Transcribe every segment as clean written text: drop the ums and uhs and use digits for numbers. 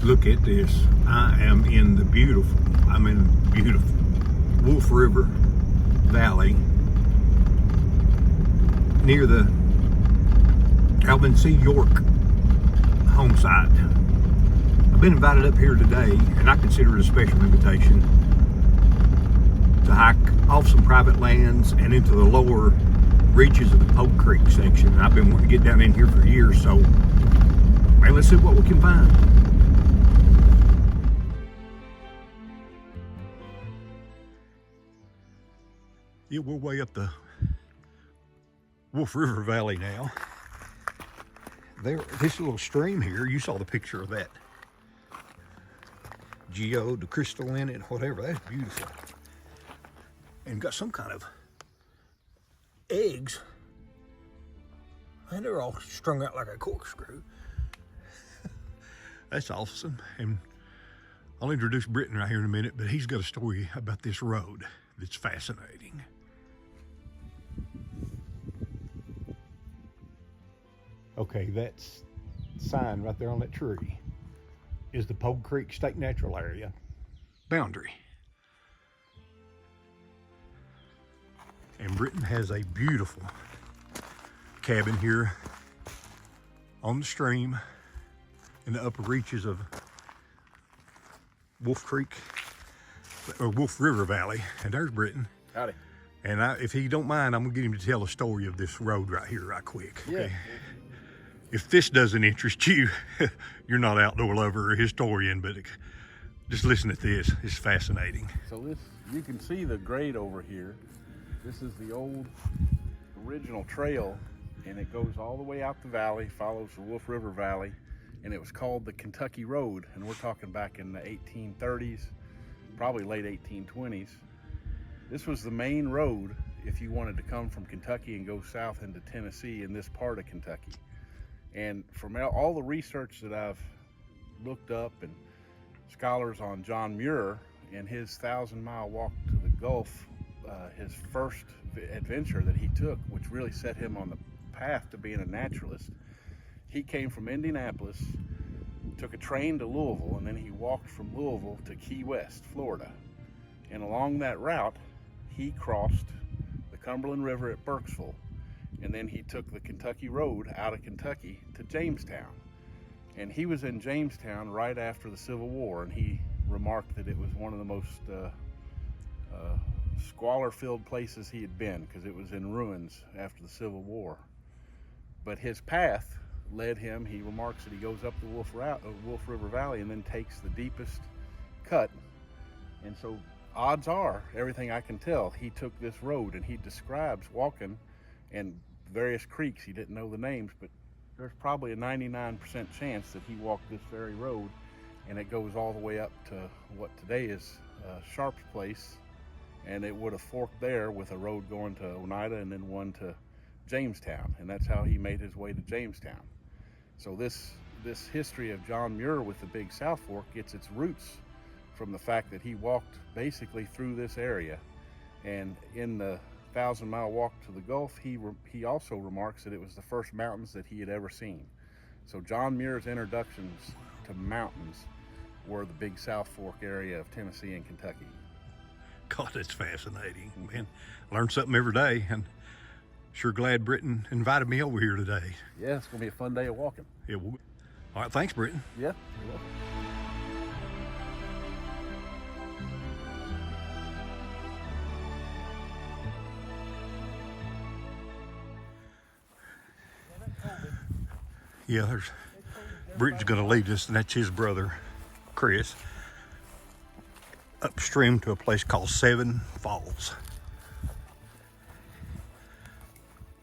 Look at this. I'm in beautiful Wolf River Valley near the Alvin C. York home site. I've been invited up here today, and I consider it a special invitation to hike off some private lands and into the lower reaches of the Pogue Creek section. And I've been wanting to get down in here for years, so man, let's see what we can find. Yeah, we're way up the Wolf River Valley now. This little stream here, you saw the picture of that geode, the crystal in it, whatever. That's beautiful. And got some kind of eggs. And they're all strung out like a corkscrew. That's awesome. And I'll introduce Britton right here in a minute, but he's got a story about this road that's fascinating. Okay, that's sign right there on that tree is the Pogue Creek State Natural Area boundary. And Britton has a beautiful cabin here on the stream in the upper reaches of Wolf Creek, or Wolf River Valley. And there's Britton. Howdy. And if he don't mind, I'm gonna get him to tell a story of this road right here right quick. Yeah. Okay? If this doesn't interest you, you're not an outdoor lover or historian, but just listen to this. It's fascinating. So this, you can see the grade over here. This is the old original trail, and it goes all the way out the valley, follows the Wolf River Valley, and it was called the Kentucky Road. And we're talking back in the 1830s, probably late 1820s. This was the main road if you wanted to come from Kentucky and go south into Tennessee in this part of Kentucky. And from all the research that I've looked up, and scholars on John Muir and his 1,000-mile walk to the Gulf, his first adventure that he took, which really set him on the path to being a naturalist. He came from Indianapolis, took a train to Louisville, and then he walked from Louisville to Key West, Florida. And along that route, he crossed the Cumberland River at Burkesville, and then he took the Kentucky Road out of Kentucky to Jamestown. And he was in Jamestown right after the Civil War, and he remarked that it was one of the most squalor-filled places he had been, because it was in ruins after the Civil War. But his path led him, he remarks that he goes up the Wolf River Valley and then takes the deepest cut. And so odds are, everything I can tell, he took this road, and he describes walking and various creeks. He didn't know the names, but there's probably a 99% chance that he walked this very road, and it goes all the way up to what today is Sharp's Place, and it would have forked there with a road going to Oneida and then one to Jamestown, and that's how he made his way to Jamestown. So this history of John Muir with the Big South Fork gets its roots from the fact that he walked basically through this area. And in the 1,000-mile walk to the Gulf, he also remarks that it was the first mountains that he had ever seen. So John Muir's introductions to mountains were the Big South Fork area of Tennessee and Kentucky. God, that's fascinating, man. Learn something every day, and sure glad Britton invited me over here today. Yeah, it's gonna be a fun day of walking. Yeah. All right, thanks, Britton. Yeah, you're welcome. Yeah, Britton's gonna lead us, and that's his brother, Chris, upstream to a place called Seven Falls.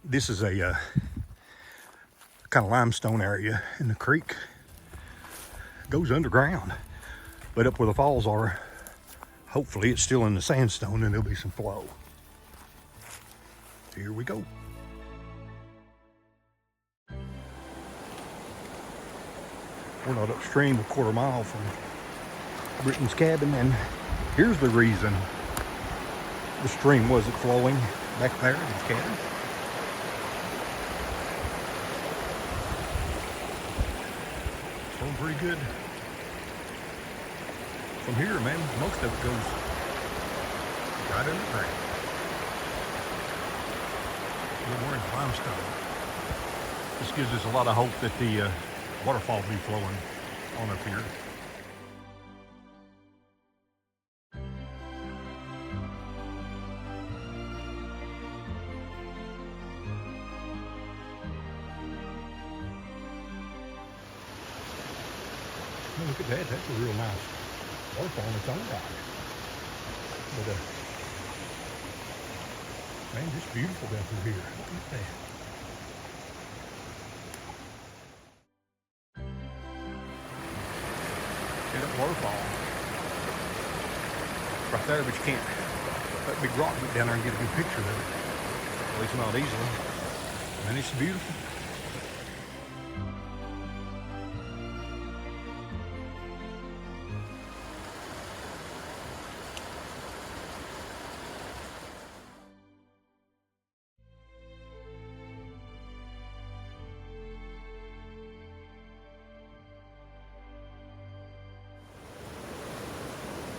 This is a kind of limestone area, and the creek goes underground. But up where the falls are, hopefully it's still in the sandstone and there'll be some flow. Here we go. We're not upstream, a quarter mile from Britton's cabin, and here's the reason the stream wasn't flowing back there in his cabin. Flowing pretty good From here, man, most of it goes right underground. We're in limestone. This gives us a lot of hope that the waterfall will be flowing on up here. Oh, look at that. That's a real nice waterfall in its own right. But, man, just beautiful down through here. Look at that. See that waterfall right there, but you can't. That big rock get down there and get a good picture of it. At least not easily. And it's beautiful.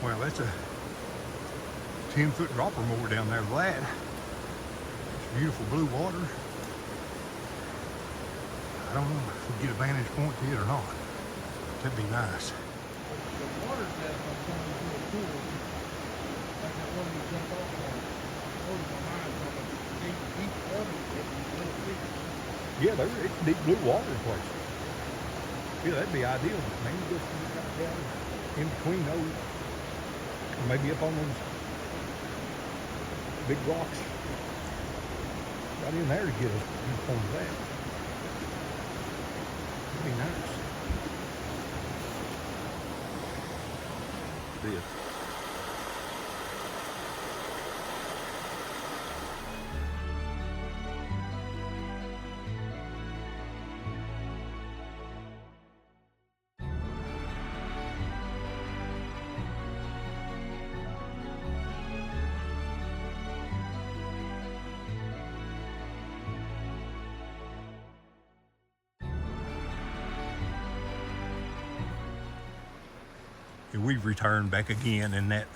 Well, that's a 10-foot dropper mower down there, lad. It's beautiful blue water. I don't know if we get a vantage point to it or not. That'd be nice. The water's that I'm coming to a pool. Like that one we jumped off on. Over my mind from a deep water pit and little fish. Yeah, it's deep blue water in places. Yeah, that'd be ideal. Maybe just right down in between those. Or maybe up on those big rocks. Right in there to get a good point of that. That'd be nice. This. We've returned back again, and that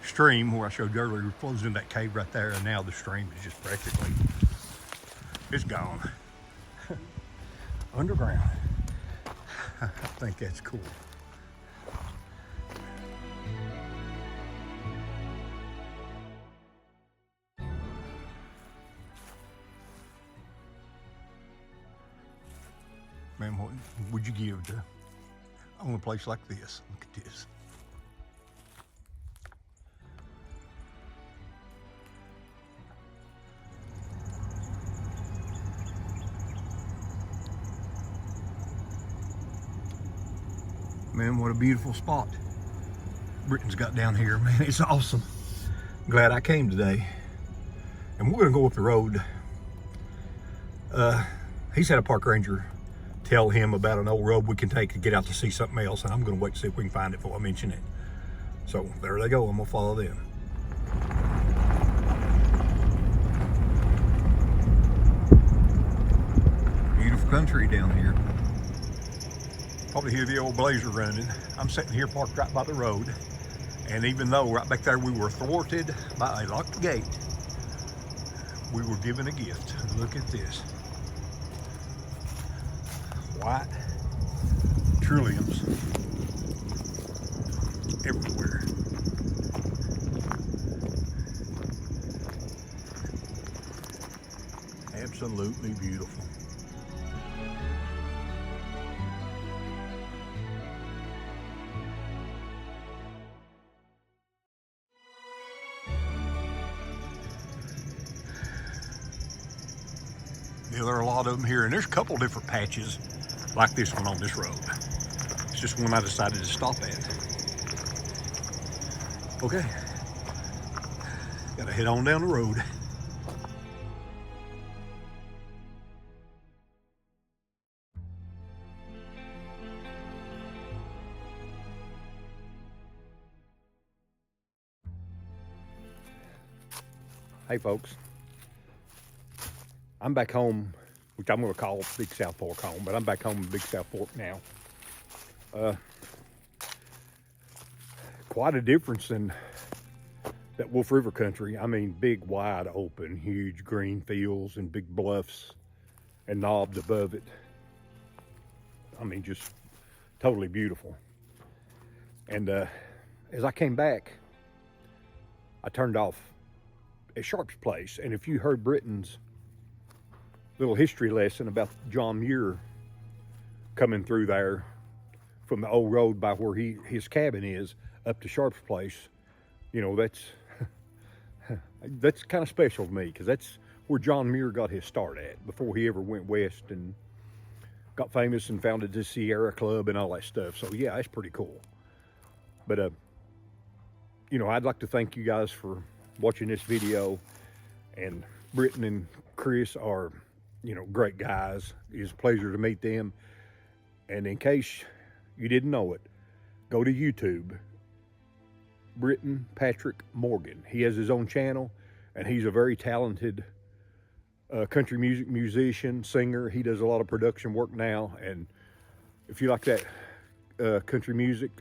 stream where I showed you earlier flows in that cave right there, and now the stream is just practically, it's gone. Underground. I think that's cool. Man, what would you give to own a place like this? Look at this. Man, what a beautiful spot Britton's got down here. Man, it's awesome. Glad I came today. And we're gonna go up the road. He's had a park ranger tell him about an old road we can take to get out to see something else, and I'm gonna wait to see if we can find it before I mention it. So there they go, I'm gonna follow them. Beautiful country down here. Probably hear the old blazer running. I'm sitting here parked right by the road, and even though right back there we were thwarted by a locked gate, we were given a gift. Look at this. White trilliums everywhere. Absolutely beautiful. Yeah, there are a lot of them here, and there's a couple different patches like this one on this road. It's just one I decided to stop at. Okay, gotta head on down the road. Hey folks, I'm back home, which I'm gonna call Big South Fork home, but I'm back home in Big South Fork now. quite a difference in that Wolf River country. I mean, big, wide open, huge green fields and big bluffs and knobs above it. I mean, just totally beautiful. And as I came back, I turned off at Sharp's place. And if you heard Britton's little history lesson about John Muir coming through there from the old road by where his cabin is up to Sharp's place, you know, that's kind of special to me, because that's where John Muir got his start at before he ever went west and got famous and founded the Sierra Club and all that stuff. So yeah, that's pretty cool. But you know, I'd like to thank you guys for watching this video. And Britton and Chris are, you know, great guys. It's a pleasure to meet them. And in case you didn't know it, go to YouTube, Britton Patrick Morgan. He has his own channel, and he's a very talented country music musician, singer. He does a lot of production work now, and if you like that country music,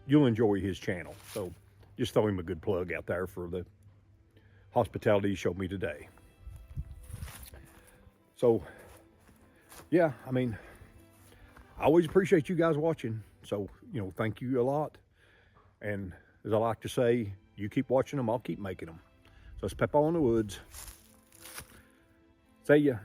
you'll enjoy his channel. So just throw him a good plug out there for the hospitality he showed me today. So yeah, I mean, I always appreciate you guys watching. So, you know, thank you a lot. And as I like to say, you keep watching them, I'll keep making them. So it's Peppo in the Woods. See ya.